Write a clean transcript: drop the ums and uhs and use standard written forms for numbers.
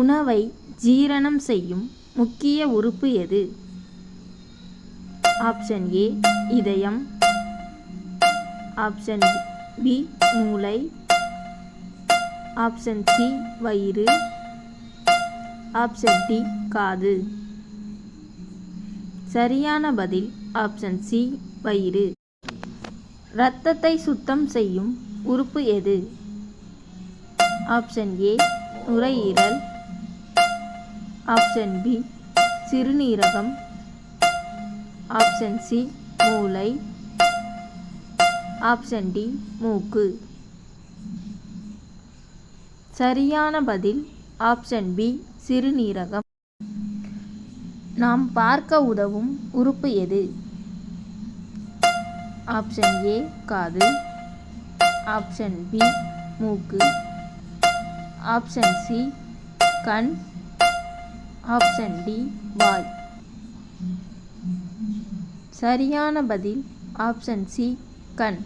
உணவை ஜீரணம் செய்யும் முக்கிய உறுப்பு எது? ஆப்ஷன் ஏ இதயம், ஆப்ஷன் பி மூளை, ஆப்ஷன் சி வயிறு, ஆப்ஷன் டி காது. சரியான பதில் ஆப்ஷன் சி வயிறு. இரத்தத்தை சுத்தம் செய்யும் உறுப்பு எது? ஆப்ஷன் ஏ நுரையீரல், ஆப்ஷன் பி சிறுநீரகம், ஆப்ஷன் சி மூளை, ஆப்ஷன் டி மூக்கு. சரியான பதில் ஆப்ஷன் பி சிறுநீரகம். நாம் பார்க்க உதவும் உறுப்பு எது? ஆப்ஷன் ஏ காது, ஆப்ஷன் பி மூக்கு, ஆப்ஷன் சி கண், ஆப்ஷன் டி வாய். சரியான பதில் ஆப்ஷன் சி கண்.